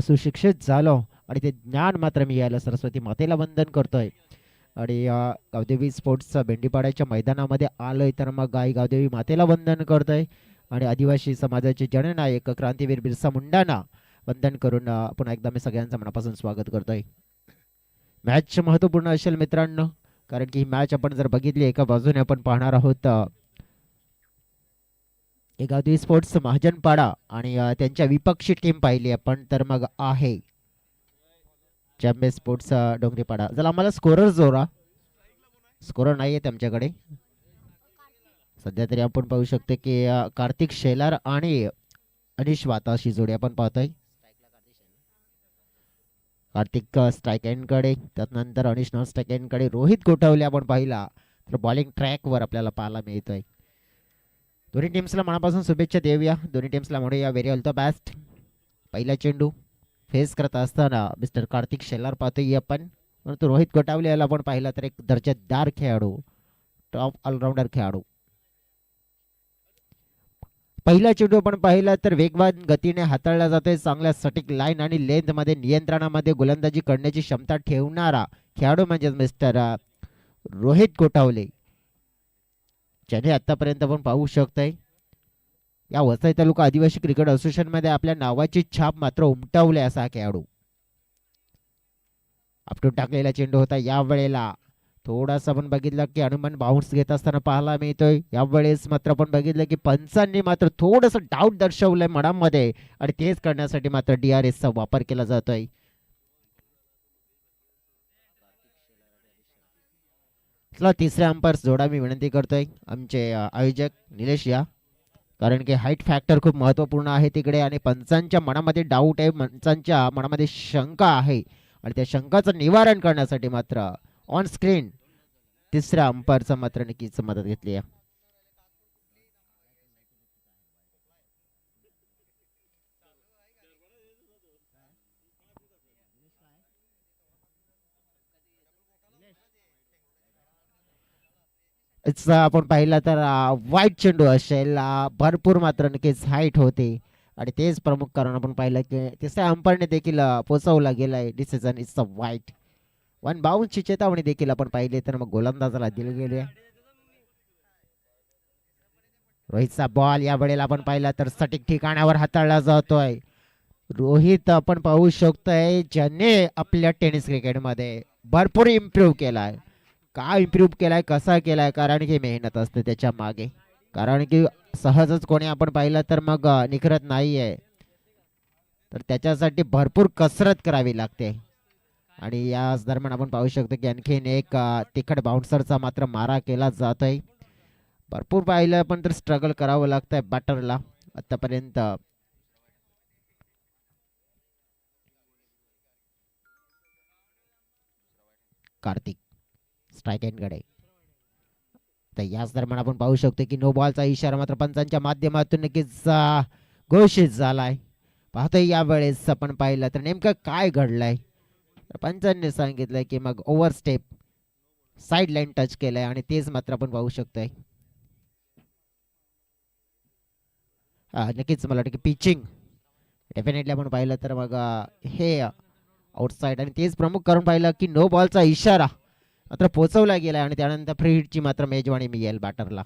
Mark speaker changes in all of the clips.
Speaker 1: सुशिक्षित झालो आणि ते ज्ञान मात्र मी यायला सरस्वती मातेला वंदन करतोय. आणि गावदेवी स्पोर्ट्स भेंडीपाड्याच्या मैदानामध्ये आलोय तर मग गावदेवी मातेला वंदन करतोय आणि आदिवासी समाजाचे जननायक क्रांतीवीर बिरसा मुंडांना वंदन करून पुन्हा एकदा मी सगळ्यांचं मनापासून स्वागत करतोय. मॅच महत्वपूर्ण असेल मित्रांनो, कारण की ही मॅच आपण जर बघितली एका बाजूने आपण पाहणार आहोत गावदेवी स्पोर्ट्स महाजनपाडा आणि त्यांच्या विपक्षी टीम पाहिली आपण तर मग आहे चॅम्पियन स्पोर्ट्स डोंगरीपाडा. जर आम्हाला स्कोरर जोरा स्कोरर नाही आहेत आमच्याकडे सध्या तरी. आपण पाहू शकतो की कार्तिक शेलार आणि अनिश वाताशी जोडी आपण पाहतोय. कार्तिक स्ट्राईक एंडकडे, त्यानंतर अनिश नॉन स्ट्राईक एंडकडे. रोहित गोठवले आपण पाहिला तर बॉलिंग ट्रॅकवर आपल्याला पाहायला मिळतोय. दोन्ही टीम्सला मनापासून शुभेच्छा देऊया. दोन्ही टीम्सला म्हणूया व्हेरी ऑल द बेस्ट. पहिला चेंडू फेस करत असताना मिस्टर कार्तिक शेलार पाहतोय आपण, परंतु रोहित गोटावले याला आपण पाहिला तर एक दर्जेदार खेळाडू, टॉप ऑलराऊंडर खेळाडू. पहिला चेंडू आपण पाहिला तर वेगवान गतीने हाताळला जातोय. चांगल्या सटीक लाईन आणि लेंथ मध्ये नियंत्रणामध्ये गोलंदाजी करण्याची क्षमता ठेवणारा खेळाडू म्हणजे मिस्टर रोहित गोटावले, ज्याने आतापर्यंत आपण पाहू शकतोय या वसई तालुका आदिवासी क्रिकेट असोसिएशन मध्ये आपल्या नावाची छाप मात्र उमटवली असा खेळाडू. आपटून टाकलेला चेंडू होता. यावेळेला थोडासा आपण बघितलं की हनुमान बाउन्स घेत असताना पाहायला मिळतोय. यावेळेस मात्र आपण बघितलं की पंचांनी मात्र थोडस डाऊट दर्शवलंय मनामध्ये आणि तेच करण्यासाठी मात्र DRS चा वापर केला जातोय. तिसऱ्या अंपायर्स जोडा मी विनंती करतोय आमचे आयोजक निलेश या, कारण की हाईट फॅक्टर खूप महत्वपूर्ण आहे तिकडे आणि पंचांच्या मनामध्ये डाऊट आहे, पंचांच्या मनामध्ये शंका आहे आणि त्या शंकाचं निवारण करण्यासाठी मात्र ऑन स्क्रीन तिसऱ्या अंपायरचा मात्र नक्कीच मदत घेतली आहे. आपण पाहिलं तर वाईट चेंडू असेल, भरपूर मात्र नक्कीच हाईट होते आणि तेच प्रमुख कारण आपण पाहिलं की तिसऱ्या अंपायरने देखील पोचवला गेलाय डिसिजन इट्स अ वाईट. वन बाउन्सची चेतावणी देखील आपण पाहिली तर मग गोलंदाजाला दिली गेली. रोहितचा बॉल या वेळेला आपण पाहिला तर सटीक ठिकाणावर हाताळला जातोय. रोहित आपण पाहू शकतोय ज्याने आपल्या टेनिस क्रिकेटमध्ये भरपूर इम्प्रूव्ह केलाय. का इम्प्रूव्ह केलाय, कसा केलाय, कारण की मेहनत असते त्याच्या मागे, कारण की सहजच कोणी आपण पाहिलं तर मग निखरत नाहीये, तर त्याच्यासाठी भरपूर कसरत करावी लागते. आणि याच दरम्यान आपण पाहू शकतो की आणखीन एक तिखट बाउन्सरचा मात्र मारा केला जातोय. भरपूर पाहिलं पण तर स्ट्रगल करावं लागतंय बॅटरला आतापर्यंत. कार्तिक स्ट्राईक एंडकडे, तर याच दरम्यान आपण पाहू शकतो की नो बॉलचा इशारा मात्र पंचांच्या माध्यमातून नक्कीच घोषित झालाय. पाहतोय यावेळेस आपण पाहिलं तर नेमकं काय घडलंय. पंचांनी सांगितलंय की मग over step side line touch केलंय आणि तेच मात्र आपण पाहू शकतोय. नक्कीच मला वाटतं की पिचिंग डेफिनेटली आपण पाहिलं तर मग हे आउटसाइड आणि तेच प्रमुख करून पाहिलं की नो बॉलचा इशारा मात्र पोचवला गेला आणि त्यानंतर फ्री हिटची मात्र मेजवानी मिळेल बॅटरला.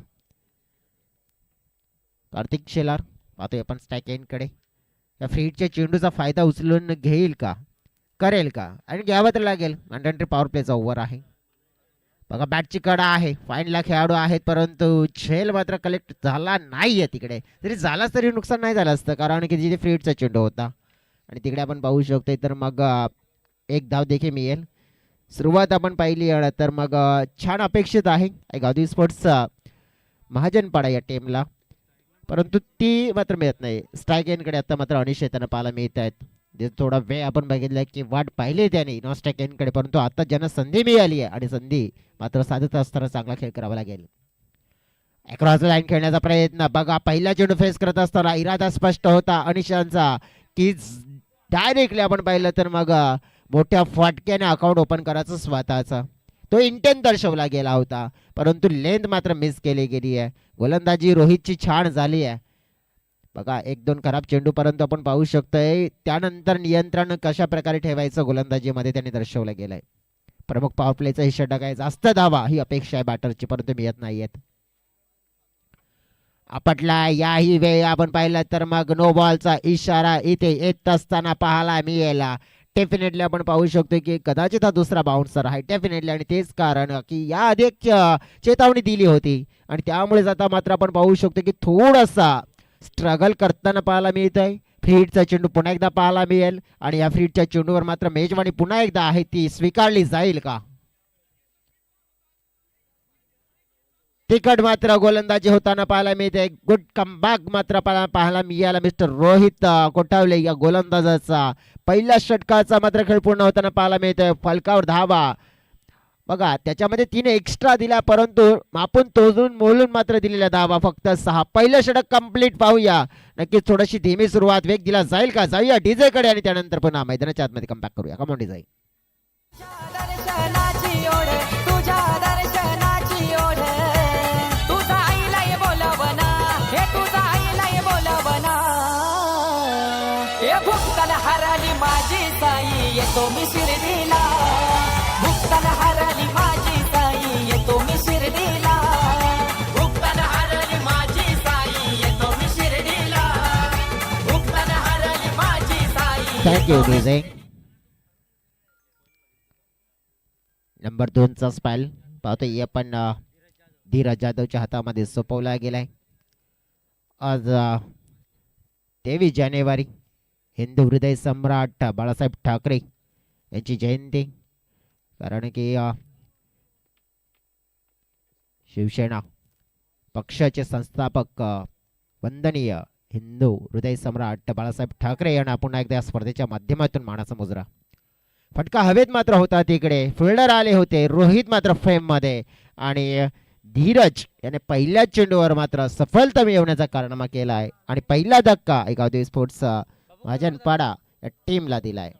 Speaker 1: कार्तिक शेलार पाहतोय आपण स्ट्राईक एंडकडे. या फ्री हिटच्या चेंडूचा फायदा उचलून घेईल का, करेल का, आणि घ्यावं तर लागेल. 100 पॉवर प्लेचा ओव्हर आहे बघा. बॅटची कडा आहे, फाईनला खेळाडू आहेत, परंतु झेल मात्र कलेक्ट झाला नाहीये तिकडे. जरी झालाच तरी नुकसान नाही झालं असतं, कारण की जिथे फ्री हिटचा चेंडू होता. आणि तिकडे आपण पाहू शकतोय तर मग एक धाव देखील मिळेल. सुरुवात आपण पाहिली तर मग छान अपेक्षित आहे गावदेवी स्पोर्ट्सचा महाजनपाडा या टीमला, परंतु ती मात्र मिळत नाही. स्ट्राईक एंडकडे आता मात्र अनिश येताना पाहायला मिळत आहेत. थोडा वेळ आपण बघितलं की वाट पाहिली त्याने नॉन स्ट्राईक एंडकडे, परंतु आता ज्यांना संधी मिळाली आहे आणि संधी मात्र साधत असताना चांगला खेळ करावा लागेल. अक्रॉस लाईन खेळण्याचा प्रयत्न बघा. पहिला चेंडू फेस करत असताना इरादा स्पष्ट होता अनिशांचा की डायरेक्टली आपण पाहिलं तर मग मोठ्या फटक्याने अकाउंट ओपन करायचं स्वतःचा. तो इंटेंट दर्शवला गेला होता, परंतु लेंथ मात्र मिस केली गेली आहे. गोलंदाजी रोहितची छान झाली आहे. बघा 1-2 खराब चेंडू परंतु आपण पाहू शकतोय त्यानंतर नियंत्रण कशा प्रकारे ठेवायचं गोलंदाजीमध्ये त्यांनी दर्शवलं गेलंय. प्रमुख पॉवर प्लेचा ही षटक आहे, जास्त धावा ही अपेक्षा आहे बॅटरची परंतु मिळत नाहीयेत. आपटला याही वेळी आपण पाहिलं तर मग नो बॉलचा इशारा इथे येत असताना पाहायला मिळेला. डेफिनेटली आपण पाहू शकतो की कदाचित हा दुसरा बाउन्सर आहे डेफिनेटली आणि तेच कारण की या आधी एक चेतावणी दिली होती आणि त्यामुळे आता मात्र आपण पाहू शकतो की थोडासा स्ट्रगल करताना पाहायला मिळत आहे. फ्रीडचा चेंडू पुन्हा एकदा पाहायला मिळेल आणि या फ्रीडच्या चेंडूवर मात्र मेजवानी पुन्हा एकदा आहे ती स्वीकारली जाईल का? तिकट मात्र गोलंदाजी होताना पाहायला मिळते. गुड कमबॅक मात्र पाहायला मिळाला मिस्टर रोहित कोठावले या गोलंदाजाचा. पहिल्या षटकाचा मात्र खेळ पूर्ण होताना पाहायला मिळतोय. फलकावर धावा बघा त्याच्यामध्ये 3 एक्स्ट्रा दिल्या परंतु आपण तोजून मोलून मात्र दिलेल्या धावा फक्त 6. पहिलं षटक कंप्लीट पाहूया. नक्कीच थोडीशी धीमी सुरुवात, वेग दिला जाईल का? जाऊया डीजे कडे आणि त्यानंतर पुन्हा मैदानाच्या आतमध्ये कमबॅक करूया. Come on DJ.
Speaker 2: हरली माझी साई येतो मी शिर्डीला. भुक्तान हरली माझी साई येतो मी शिर्डीला. भुक्तान हरली माझी साई येतो मी शिर्डीला. भुक्तान हरली माझी साई.
Speaker 1: Thank you DJ. नंबर 2 चा स्पाइल पाहतोय आपण धीरज जाधवच्या हातामध्ये सोपवला गेलाय. आज 23 जानेवारी हिंदू हृदय सम्राट बाळासाहेब ठाकरे यांची जयंती. कारण की शिवसेना पक्षाचे संस्थापक वंदनीय हिंदू हृदय सम्राट बाळासाहेब ठाकरे यांना पुन्हा एकदा स्पर्धेच्या माध्यमातून मानाचा मुजरा. फटका हवेत मात्र होता तिकडे, फिल्डर आले होते, रोहित मात्र फ्रेम मध्ये आणि धीरज याने पहिल्या चेंडूवर मात्र सफलता मिळवण्याचा कारनामा केला आहे आणि पहिला धक्का एकावधी स्पोर्ट्स महाजनपाडा या टीमला दिलाय.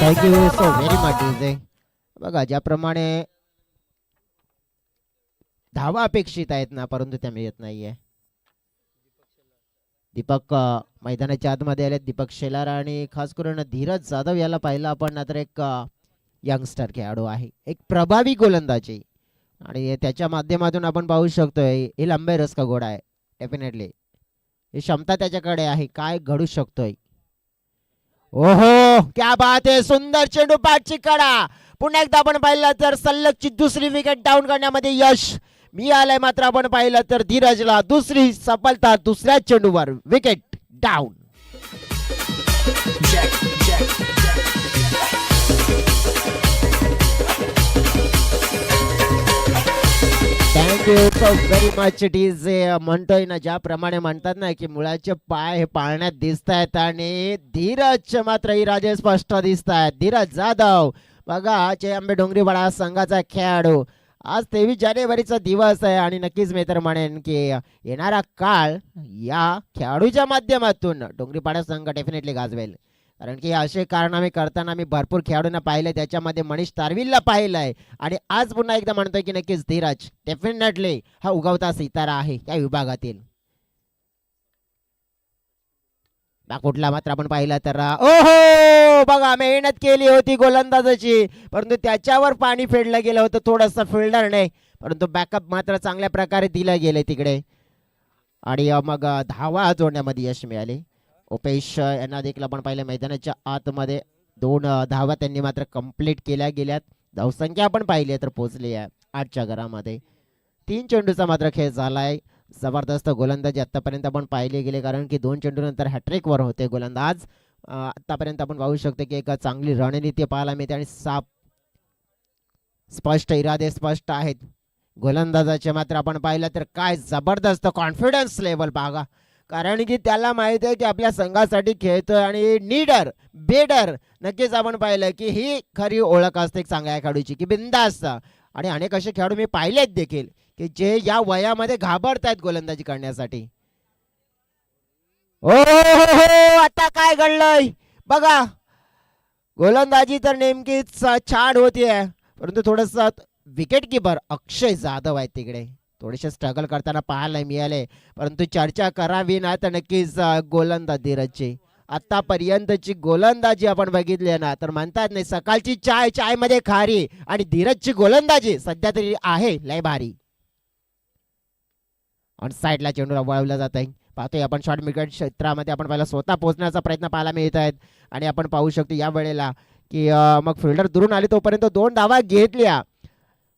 Speaker 1: Thank you so very much DJ. बघा ज्याप्रमाणे धावा अपेक्षित आहेत ना परंतु त्या मिळत नाहीये. दीपक मैदानाच्या आतमध्ये आले. दीपक शेलार आणि खास करून धीरज जाधव याला पाहिलं आपण तर एक यंगस्टर खेळाडू आहे, एक प्रभावी गोलंदाजी आणि त्याच्या माध्यमातून आपण पाहू शकतोय हे लंबे रस का घोडा आहे. डेफिनेटली ही क्षमता त्याच्याकडे आहे, काय घडू शकतोय. ओहो क्या बात आहे, सुंदर चेंडू बॅटची कडा. पुन्हा एकदा आपण पाहिलं तर सलगची दुसरी विकेट डाऊन करण्यामध्ये यश मिळालंय. मात्र आपण पाहिलं तर धीरजला दुसरी सफलता दुसऱ्या चेंडूवर wicket down. Thank you so very much DJ. म्हणतोय ना ज्याप्रमाणे म्हणतात ना की मुळाचे पाय हे पाळण्यात दिसत आहेत आणि धीरज मात्र ही राजे स्पष्ट दिसत आहेत. धीरज जाधव बघा चेंबे डोंगरीवाडा संघाचा खेळाडू. आज 23 जानेवारीचा दिवस आहे आणि नक्कीच मी तर म्हणेन की येणारा काळ या खेळाडूच्या माध्यमातून डोंगरीपाडा संघ डेफिनेटली गाजवेल. कारण की असे कारनामे करताना मी भरपूर खेळाडूंना पाहिले, त्याच्यामध्ये मनीष तारविलला पाहिलंय आणि आज पुन्हा एकदा म्हणतोय की नक्कीच धीरज डेफिनेटली हा उगवता सितारा आहे या विभागातील. कुठला मात्र आपण पाहिला तर ओहो बघा मेहनत केली होती गोलंदाजाची परंतु त्याच्यावर पाणी फेडलं गेलं होतं थोडंसं फिल्डरने, परंतु बॅकअप मात्र चांगल्या प्रकारे दिलं गेले तिकडे आणि मग धावा जोडण्यामध्ये यश मिळाले. उपेश यांना देखील आपण पाहिलं मैदानाच्या आतमध्ये 2 धावा त्यांनी मात्र कंप्लीट केल्या गेल्यात. धावसंख्या आपण पाहिली तर पोहोचली आहे 8च्या घरामध्ये. 3 चेंडूचा मात्र खेळ झालाय. जबरदस्त गोलंदाजी आतापर्यंत आपण पाहिले गेले कारण की 2 चेंडूनंतर हॅट्रिक वर होते गोलंदाज. आतापर्यंत आपण पाहू शकतो की एक चांगली रणनीती पाहायला मिळते आणि स्पष्ट इरादे स्पष्ट आहेत गोलंदाजाचे. मात्र आपण पाहिलं तर काय जबरदस्त कॉन्फिडन्स लेवल बघा, कारण की त्याला माहित आहे की आपल्या संघासाठी खेळतोय आणि नीडर बेडर नक्कीच आपण पाहिलं की ही खरी ओळख असते एक चांगल्या खेळाडूची की बिंदास्त. आणि अनेक असे खेळाडू मी पाहिलेत देखील की जे या वयामध्ये घाबरतायत गोलंदाजी करण्यासाठी. ओ हो, आता काय घडलंय बघा. गोलंदाजी तर नेमकीच छान होतीये, परंतु थोडस विकेट किपर अक्षय जाधव आहेत तिकडे थोडेसे स्ट्रगल करताना पाहायला मिळाले. परंतु चर्चा करावी ना तर नक्कीच गोलंदाज धीरजची आतापर्यंतची गोलंदाजी आपण बघितली ना तर म्हणतात नाही सकाळची चाय चाय मध्ये खारी, आणि धीरजची गोलंदाजी सध्या तरी आहे लय भारी. ऑन साईडला चेंडूला वळवला जात आहे. पाहतोय आपण शॉर्ट विकेट क्षेत्रामध्ये आपण पहिला स्वतः पोहोचण्याचा प्रयत्न पाहायला मिळत आहेत. आणि आपण पाहू शकतो या वेळेला की मग फिल्डर दुरून आले तोपर्यंत 2 धावा घेतल्या.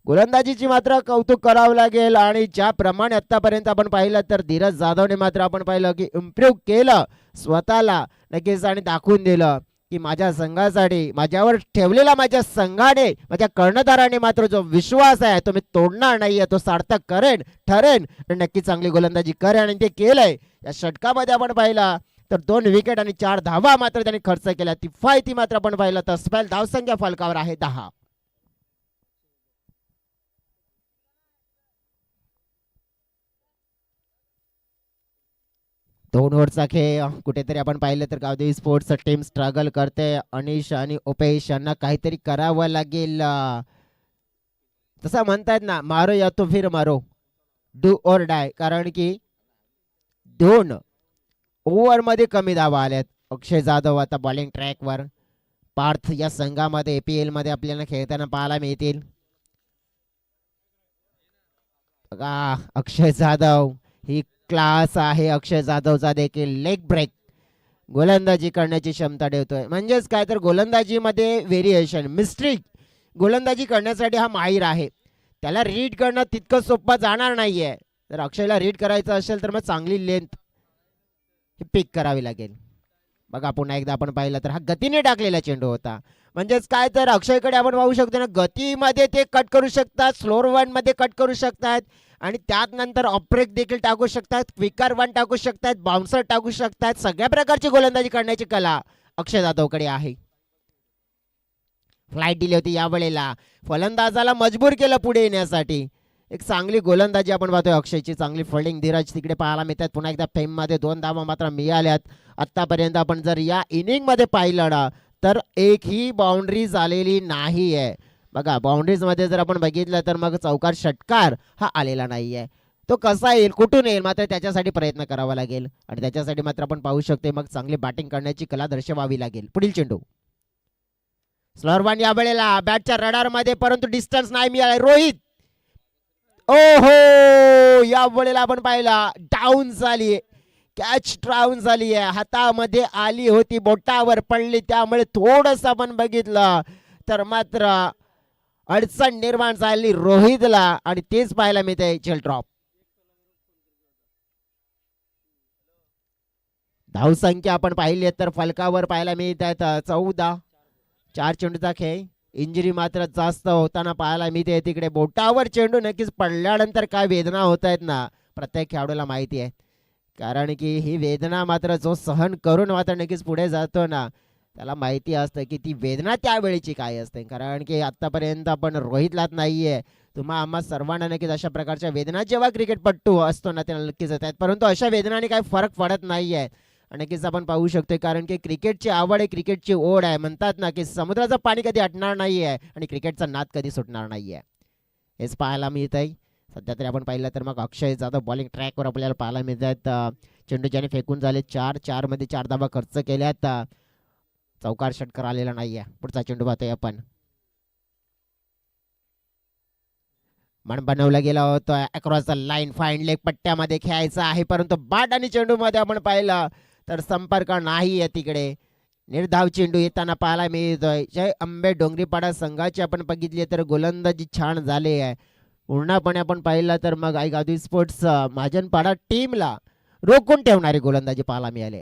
Speaker 1: गोलंदाजीची मात्र कौतुक करावं लागेल. आणि ज्याप्रमाणे आतापर्यंत आपण पाहिलं तर धीरज जाधवने मात्र आपण पाहिलं की इम्प्रूव्ह केलं स्वतःला नक्कीच, आणि दाखवून दिलं की माझ्या संघासाठी माझ्यावर ठेवलेला माझ्या संघाने माझ्या कर्णधाराने मात्र जो विश्वास आहे तो मी तोडणार नाहीये, तो सार्थक करेन ठरेन आणि नक्की चांगली गोलंदाजी करेन, आणि ते केलंय. या षटकामध्ये आपण पाहिला तर 2 विकेट आणि 4 धावा मात्र त्यांनी खर्च केल्या. ती मात्र आपण पाहिलं तर स्पेल धावसंख्या फलकावर आहे 10. 2 ओव्हरचा खेळ कुठेतरी आपण पाहिलं तर गावदेवी स्पोर्ट्स टीम स्ट्रगल करते. अनिश आणि उपेश यांना काहीतरी करावं लागेल. तसं म्हणतात ना मारो या तो फिर मारो, डू और डाय, कारण की 2 ओव्हरमध्ये कमी धावा आल्यात. अक्षय जाधव आता बॉलिंग ट्रॅकवर. पार्थ या संघामध्ये APL मध्ये आपल्याला खेळताना पाहायला मिळतील. बघा अक्षय जाधव ही क्लास आहे. अक्षय जाधवचा देखील लेग ब्रेक गोलंदाजी करण्याची क्षमता ठेवतोय. म्हणजेच काय तर गोलंदाजीमध्ये व्हेरिएशन मिस्ट्री गोलंदाजी करण्यासाठी हा माहीर आहे. त्याला रीड करणं तितकं सोपं जाणार नाहीये. जर अक्षयला रीड करायचं असेल तर मग चांगली लेंथ पिक करावी लागेल. बघा पुन्हा एकदा आपण पाहिलं तर हा गतीने टाकलेला चेंडू होता. म्हणजेच काय तर अक्षयकडे आपण पाहू शकतो ना गतीमध्ये ते कट करू शकतात, स्लोअर वन मध्ये कट करू शकतात, आणि त्यात नंतर ऑफ ब्रेक देखील टाकू शकतात, क्विकर वन टाकू शकतात, बाउन्सर टाकू शकतात. सगळ्या प्रकारची गोलंदाजी करण्याची कला अक्षय जाधवकडे आहे. फ्लाईट दिली होती या वेळेला, फलंदाजाला मजबूर केलं पुढे येण्यासाठी. एक चांगली गोलंदाजी आपण पाहतोय अक्षयची. चांगली फिल्डिंग धीरज तिकडे पाहायला मिळतात. पुन्हा एकदा फेम मध्ये 2 धावा मात्र मिळाल्यात. आतापर्यंत आपण जर या इनिंग मध्ये पाहिलं ना तर एकही बाउंड्री झालेली नाही आहे. बघा बाउंड्रीज मध्ये जर आपण बघितलं तर मग चौकार षटकार हा आलेला नाहीये. तो कसा येईल कुठून येईल मात्र त्याच्यासाठी प्रयत्न करावा लागेल, आणि त्याच्यासाठी मात्र आपण पाहू शकतो मग चांगली बॅटिंग करण्याची कला दर्शवावी लागेल. पुढील चेंडू स्लोअर वन या वेळेला बॅटच्या रडार मध्ये, परंतु डिस्टन्स नाही मिळाला. रोहित ओहो या वेळेला आपण पाहिला डाऊन झाली, कॅच डाऊन झाली आहे, हातामध्ये आली होती, बोटावर पडली, त्यामुळे थोडस आपण बघितलं तर मात्र अडचण निर्माण झाली रोहितला, आणि तेच पाहायला मिळते चेल ड्रॉप. धावसंख्या आपण पाहिली तर फलकावर पाहायला मिळत आहेत 14. 4 चेंडूचा खेळ. इंजुरी मात्र जास्त होताना पाहायला मिळते. तिकडे बोटावर चेंडू नक्कीच पडल्यानंतर काय वेदना होत आहेत ना प्रत्येक खेळाडूला माहिती आहे, कारण की ही वेदना मात्र जो सहन करून मात्र नक्कीच पुढे जातो ना त्याला माहिती असतं की ती वेदना त्यावेळेची काय असते. कारण की आतापर्यंत आपण रोहितलाच नाहीये, तुम्हा आम्हा सर्वांना नक्कीच अशा प्रकारच्या वेदना जेव्हा क्रिकेटपटू असतो ना त्याला नक्कीच येतात, परंतु अशा वेदनाने काही फरक पडत नाहीये. नक्कीच आपण पाहू शकतो कारण की क्रिकेटची आवड आहे, क्रिकेटची ओढ आहे. म्हणतात ना की समुद्राचं पाणी कधी आटणार नाहीये आणि क्रिकेटचा नाद कधी सुटणार नाहीये, हेच पाहायला मिळत आहे. सध्या तरी आपण पाहिलं तर मग अक्षय जाधव बॉलिंग ट्रॅकवर आपल्याला पाहायला मिळतात. चेंडू ज्याने फेकून झाले 4 मध्ये 4 धावा खर्च केल्यात. चौकार षटकार आलेला नाहीये. पुढचा चेंडू पाहतोय आपण. मन बनवला गेला होता across the line, fine leg पट्ट्यामध्ये खेळायचा आहे, परंतु बाट आणि चेंडू मध्ये आपण पाहिलं तर संपर्क नाही आहे. तिकडे निर्धाव चेंडू येताना पाहायला मिळतोय. जय अंबे डोंगरीपाडा संघाची आपण बघितली तर गोलंदाजी छान झाली आहे. पूर्णपणे आपण पाहिलं तर मग आई गावदेवी स्पोर्ट्स महाजनपाडा टीमला रोखून ठेवणारी गोलंदाजी पाहायला मिळाली.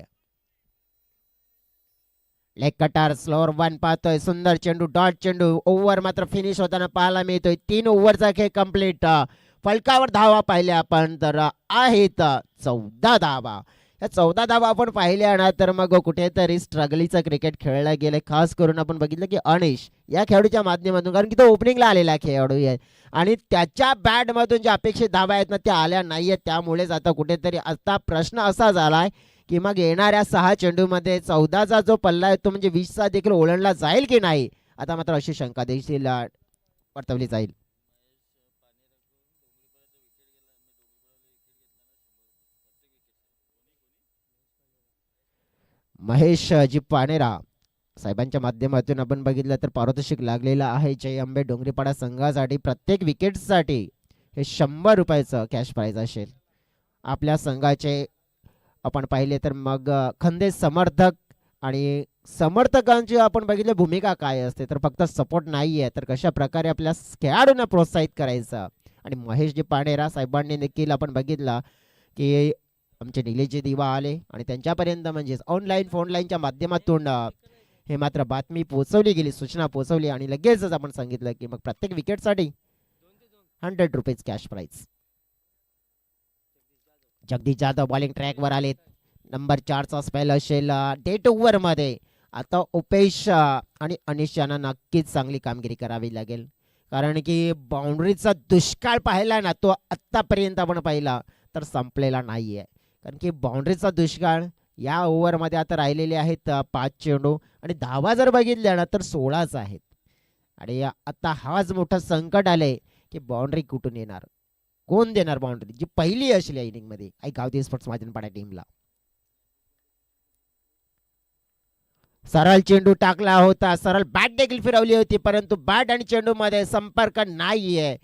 Speaker 1: लेग कटार स्लोअर वन पाहतोय. सुंदर चेंडू, डॉट चेंडू. ओव्हर मात्र फिनिश होताना पाहायला मिळतोय. 3 ओव्हरचा खेळ कंप्लीट. फलकावर धावा पाहिल्या आपण तर आहेत 14 धावा. या 14 धावा आपण पाहिल्या ना तर मग कुठेतरी स्ट्रगलीचं क्रिकेट खेळलं गेलं. खास करून आपण बघितलं की अनिश या खेळाडूच्या माध्यमातून, कारण की तो ओपनिंगला आलेला खेळाडू आहे आणि त्याच्या बॅटमधून ज्या अपेक्षित धावा आहेत ना त्या आल्या नाही आहेत. त्यामुळेच आता कुठेतरी आता प्रश्न असा झालाय की मग येणाऱ्या 6 चेंडूमध्ये 14चा जो पल्ला आहे तो म्हणजे 20चा देखील ओलांडला जाईल की नाही, आता मात्र अशी शंका देखील वर्तवली जाईल. महेश जी पानेरा साहेबांच्या माध्यमातून आपण बघितलं तर पारितोषिक लागलेलं आहे. जय अंबे डोंगरीपाडा संघासाठी प्रत्येक विकेटसाठी हे 100 रुपयाचं कॅश प्राइज असेल. आपल्या संघाचे आपण पाहिले तर मग खंदे समर्थक आणि समर्थकांची आपण बघितलं भूमिका काय असते, तर फक्त सपोर्ट नाही आहे तर कशा प्रकारे आपल्या खेळाडूंना प्रोत्साहित करायचं. आणि महेश जी पानेरा साहेबांनी देखील आपण बघितलं की आमचे निलेशजी दिवा आले आणि त्यांच्यापर्यंत म्हणजेच ऑनलाईन फोन लाईनच्या माध्यमातून हे मात्र बातमी पोहोचवली गेली, सूचना पोहोचवली आणि लगेचच आपण सांगितलं की मग प्रत्येक विकेटसाठी 100 rupees cash prize. Jagdish Jadhav bowling ट्रॅकवर आलेत. नंबर 4चा स्पेल असेल डेट ओव्हरमध्ये. आता उपेश आणि अनिश यांना नक्कीच चांगली कामगिरी करावी लागेल, कारण की बाउंड्रीचा दुष्काळ पाहिला ना तो आत्तापर्यंत आपण पाहिला तर संपलेला नाही आहे. कारण की बाउंड्रीचा दुष्काळ या ओव्हरमध्ये आता राहिलेले आहेत 5 चेंडू आणि धावा जर बघितल्या ना तर 16च आहेत. आणि आता हाच मोठा संकट आले की बाउंड्री कुठून येणार, कोण देणार बाउंड्री जी पहिली असेल या इनिंगमध्ये आई गावठी स्पोर्ट्स माजनपाडा टीमला. सरळ चेंडू टाकला होता, सरळ बॅट देखील फिरवली होती, परंतु बॅट आणि चेंडू मध्ये संपर्क नाहीये.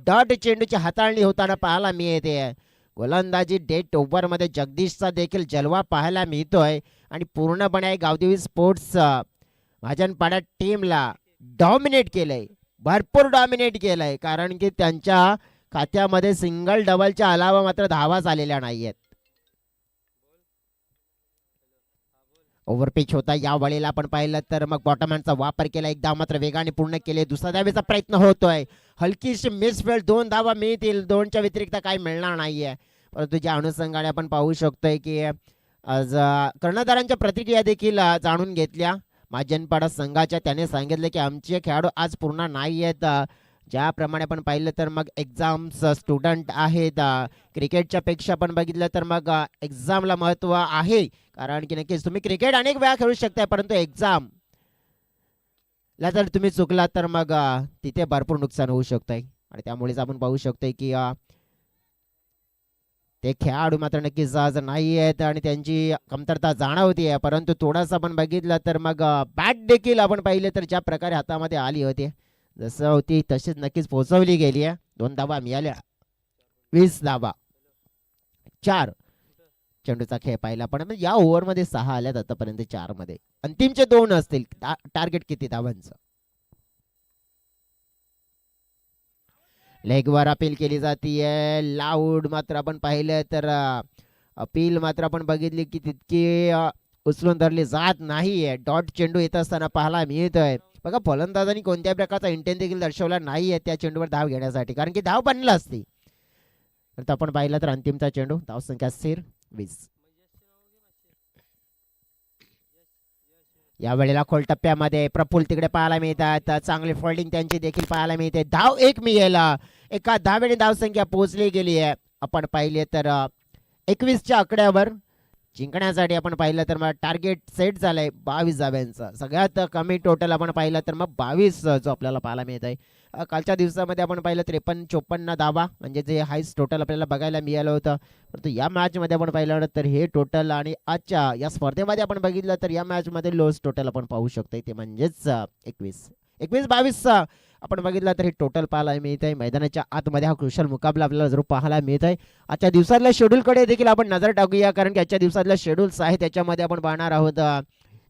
Speaker 1: डॉट चेंडूची हाताळणी होताना पाहायला मिळते. गोलंदाजी डेट ओव्हर मध्ये जगदीशचा देखील जलवा पाहायला मिळतोय आणि पूर्णपणे गावदेवी स्पोर्ट्स महाजनपाडा टीमला डॉमिनेट केलंय, भरपूर डॉमिनेट केलंय, कारण की त्यांच्या खात्यामध्ये सिंगल डबलच्या अलावा मात्र धावाच आलेल्या नाहीयेत. ओव्हरपिच होता या वेळेला आपण पाहिलं तर मग बॉटमहँडचा वापर केला, एक धाव मात्र वेगाने पूर्ण केले. दुसऱ्या धावेचा प्रयत्न होतोय, हलकीशी मिसफील्ड, 2 धावा मिळतील, 2च्या व्यतिरिक्त काही मिळणार नाहीये. परंतु ज्या अनुषंगाने आपण पाहू शकतोय की आज कर्णधारांच्या प्रतिक्रिया देखील जाणून घेतल्या महाजनपाडा संघाच्या. त्याने सांगितलं की आमचे खेळाडू आज पूर्ण नाही आहेत. ज्याप्रमाणे आपण पाहिलं तर मग एक्झाम्स स्टुडंट आहेत, क्रिकेटच्या पेक्षा पण बघितलं तर मग एक्झामला महत्त्व आहे, कारण की नक्कीच तुम्ही क्रिकेट अनेक वेळा खेळू शकताय परंतु एक्झाम ला जर तुम्ही चुकला तर मग तिथे भरपूर नुकसान होऊ शकतंय. आणि त्यामुळेच आपण पाहू शकतोय की ते खेळाडू मात्र नक्कीच आज नाही आहेत आणि त्यांची कमतरता जाणवते. परंतु थोडासा आपण बघितलं तर मग बॅट देखील आपण पाहिले तर ज्या प्रकारे हातामध्ये आली होती जसं होती तशीच नक्कीच पोहोचवली गेली आहे. 2 धावा मिळाल्या, 20 धावा, 4 चेंडूचा खेळ पाहिला पण या ओव्हरमध्ये 6 आल्यात आतापर्यंत, 4 मध्ये अंतिमचे 2 असतील. टार्गेट किती धावांचं? लेगवर अपील केली जातीये. लाऊड मात्र आपण पाहिलं तर अपील मात्र आपण बघितली की तितकी उचलून धरली जात नाहीये. डॉट चेंडू येत असताना पाहायला मिळतोय. बघा फलंदाजांनी कोणत्याही प्रकारचा इंटेंट देखील दर्शवला नाहीये त्या चेंडूवर धाव घेण्यासाठी, कारण की धाव बनला असती. तर आपण पाहिलं तर अंतिमचा चेंडू, धाव संख्या स्थिर 20. या वेळेला खोल टप्प्यामध्ये प्रफुल्ल तिकडे पाहायला मिळतात, चांगली फोल्डिंग त्यांची देखील पाहायला मिळते. धाव 1 मिळेल, एका धावेने धाव संख्या पोहोचली गेली आहे. आपण पाहिले तर 21च्या आकड्यावर जिंकण्यासाठी आपण पाहिलं तर मग टार्गेट सेट झालंय 22 धाव्यांचं. सगळ्यात कमी टोटल आपण पाहिलं तर मग 22 जो आपल्याला पाहायला मिळत आहे. कालच्या दिवसामध्ये आपण पाहिलं 53-54 धावा म्हणजे जे हायस्ट टोटल आपल्याला बघायला मिळालं होतं. परंतु या मॅचमध्ये आपण पाहिलं तर हे टोटल आणि आजच्या या स्पर्धेमध्ये आपण बघितलं तर या मॅचमध्ये लोस टोटल आपण पाहू शकतो ते म्हणजेच 21-22 आपण बघितलं तर हे टोटल पाहायला मिळत आहे. मैदानाच्या आतमध्ये हा क्रुशल मुकाबला आपल्याला जरूर पाहायला मिळत आहे. आजच्या दिवसातल्या शेड्यूलकडे देखील आपण नजर टाकूया, कारण की आजच्या दिवसातल्या शेड्यूल्स आहे त्याच्यामध्ये आपण पाहणार आहोत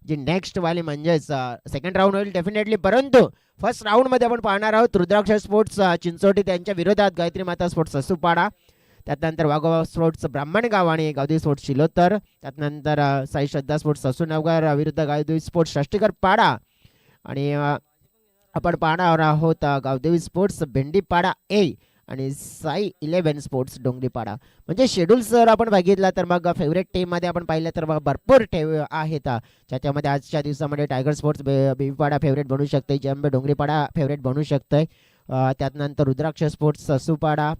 Speaker 1: जी नेक्स्ट वाली म्हणजेच सेकंड राऊंड होईल डेफिनेटली, परंतु फर्स्ट राऊंड मध्ये आपण पाहणार आहोत रुद्राक्ष स्पोर्ट्स चिंचोटी त्यांच्या विरोधात गायत्री माता स्पोर्ट्स ससूपाडा, त्यानंतर वाघोबा स्पोर्ट्स ब्राह्मणगाव आणि गावदेवी स्पोर्ट्स शिलोतर, त्यानंतर साई श्रद्धा स्पोर्ट्स ससूनगर विरुद्ध गावदेवी स्पोर्ट्स षष्टीकर पाडा आणि आपण पाहणार आहोत गावदेवी स्पोर्ट्स भेंडीपाडा ए आणि साई 11 स्पोर्ट्स डोंगरीपाडा. म्हणजे शेड्यूल जर आपण बघितला तर मग फेवरेट टीममध्ये आपण पाहिलं तर मग भरपूर आहेत. ज्याच्यामध्ये आजच्या दिवसामध्ये टायगर स्पोर्ट्स बेबीपाडा फेवरेट बनू शकते, जंबे डोंगरीपाडा फेवरेट बनू शकतंय. त्यानंतर रुद्राक्ष स्पोर्ट्स ससूपाडा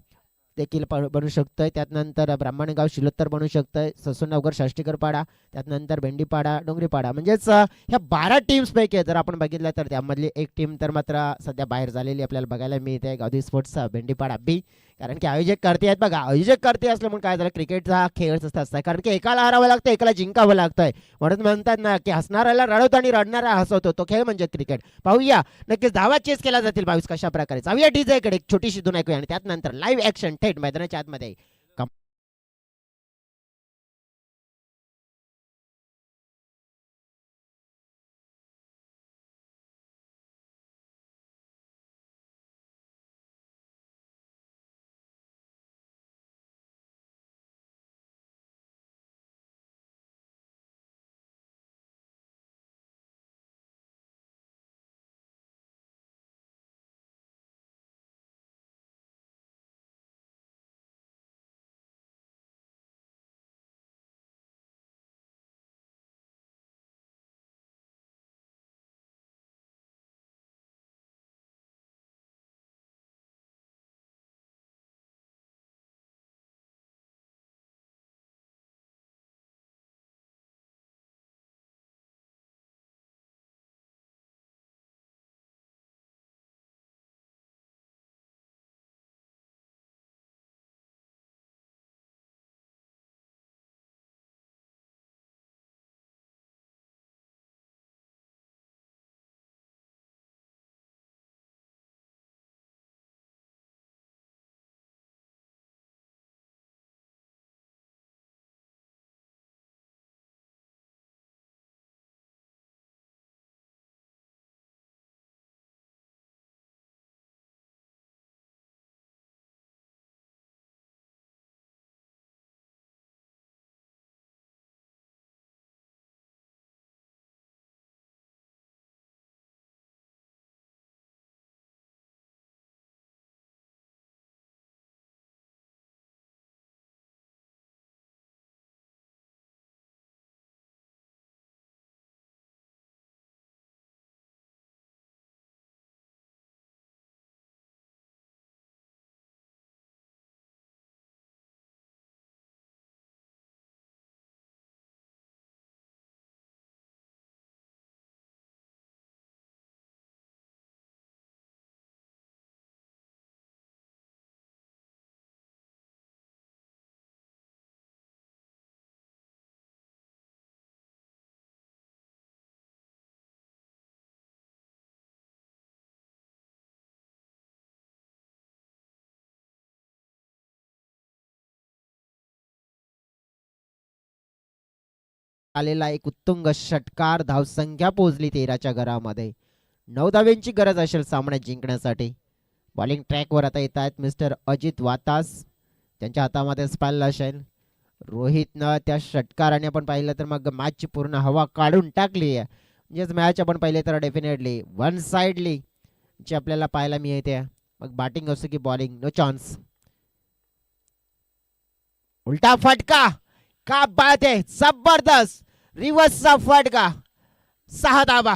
Speaker 1: देखील बनू शकतंय. त्यानंतर ब्राह्मणगाव शिलोत्तर बनू शकतंय, ससूनगर षष्टीकरपाडा, त्यानंतर भेंडीपाडा डोंगरीपाडा. म्हणजेच ह्या 12 टीम्सपैकी जर आपण बघितलं तर त्यामधली एक टीम तर मात्र सध्या बाहेर झालेली आपल्याला बघायला मिळते, गावदी स्पोर्ट्सचा भेंडीपाडा बी. कारण की आयोजक करते आहेत बघा, आयोजक करते असल्यामुळे काय झालं, क्रिकेटचा हा खेळच असतात, कारण की एकाला हरावं लागतं, एकाला जिंकावं लागतंय. म्हणून म्हणतात ना की हसणाऱ्याला रडवतो आणि रडणारा हसवतो, तो खेळ म्हणजे क्रिकेट. पाहूया नक्कीच धावा चेस केला जातील 22 कशा प्रकारे. जाऊया डीजे कडे, एक छोटीशी धून ऐकूया आणि त्यानंतर लाईव्ह ऍक्शन थेट मैदानाच्या आतमध्ये. आलेला एक उत्तुंग षटकार, धावसंख्या पोहोचली 13च्या घरामध्ये. 9 धाव्यांची गरज असेल सामन्यात जिंकण्यासाठी. बॉलिंग ट्रॅकवर आता येत आहेत मिस्टर अजित वातास, त्यांच्या हातामध्ये स्पेल असेल. रोहितनं त्या षटकाराने आपण पाहिलं तर मग मॅचची पूर्ण हवा काढून टाकली आहे. म्हणजेच मॅच आपण पाहिले तर डेफिनेटली वन साइडली जी आपल्याला पाहायला मिळते. मग बॅटिंग असो की बॉलिंग, नो चान्स. उलटा फटका, का बात आहे, जबरदस्त रिव्हर्सचा फटका, 6 धावा.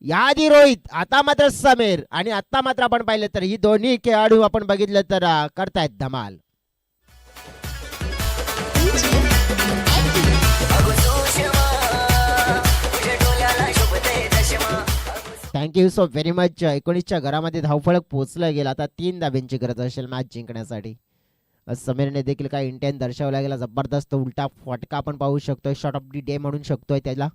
Speaker 1: याआधी रोहित, आता मात्र समीर, आणि आता मात्र आपण पाहिलं तर ही दोन्ही खेळाडू आपण बघितलं तर करतायत धमाल. Thank you so very much. 19च्या घरामध्ये धावफलक पोहोचला गेला. आता 3 धाब्यांची गरज असेल मॅच जिंकण्यासाठी. समीरने देखील काही इंटेन दर्शवला गेला. जबरदस्त उलटा फटका आपण पाहू शकतोय, शॉट ऑफ दी डे म्हणून शकतोय त्याला.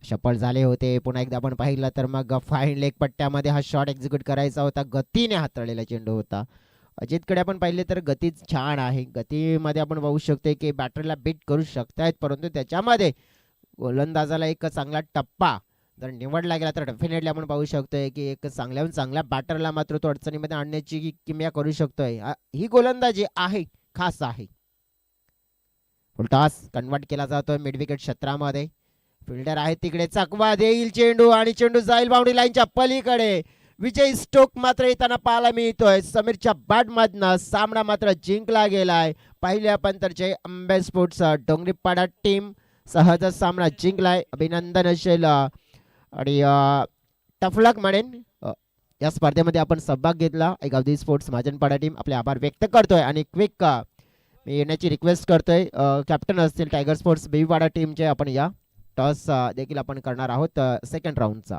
Speaker 1: सफळ झाले होते. पुन्हा एकदा आपण पाहिलं तर मग फाईन लेग पट्ट्यामध्ये हा शॉट एक्झिक्यूट करायचा होता. गतीने हाताळलेला चेंडू होता. अजितकडे आपण पाहिले तर गती छान आहे. गतीमध्ये आपण पाहू शकतोय की बॅटरला बीट करू शकतायत, परंतु त्याच्यामध्ये गोलंदाजाला एक चांगला टप्पा जर निवडला गेला तर डेफिनेटली आपण पाहू शकतोय की एक चांगल्याहून चांगल्या बॅटरला मात्र तो अडचणीमध्ये आणण्याची किमया करू शकतोय. ही गोलंदाजी आहे, खास आहे. टॉस कन्वर्ट केला जातोय मिड विकेट क्षेत्रामध्ये. फिल्डर आहे तिकडे, चकवा देईल चेंडू आणि चेंडू जाईल बाउंड्री लाईनच्या पलीकडे. विजय स्टोक मात्र येताना पाहायला मिळतोय. समीरच्या बॅटमधनं सामना मात्र जिंकला गेलाय. पहिल्या पंतरचे अंबे स्पोर्ट्स डोंगरीपाडा टीम सहज सामना जिंकलाय. अभिनंदन असेल आणि टफलक म्हणेन या स्पर्धेमध्ये आपण सहभाग घेतला. एक अवधी स्पोर्ट्स महाजनपाडा टीम आपले आभार व्यक्त करतोय आणि क्विक मी येण्याची रिक्वेस्ट करतोय. कॅप्टन असतील टायगर स्पोर्ट्स बेबीपाडा टीमचे आपण या टॉस देखील आपण करणार आहोत सेकंड राऊंडचा.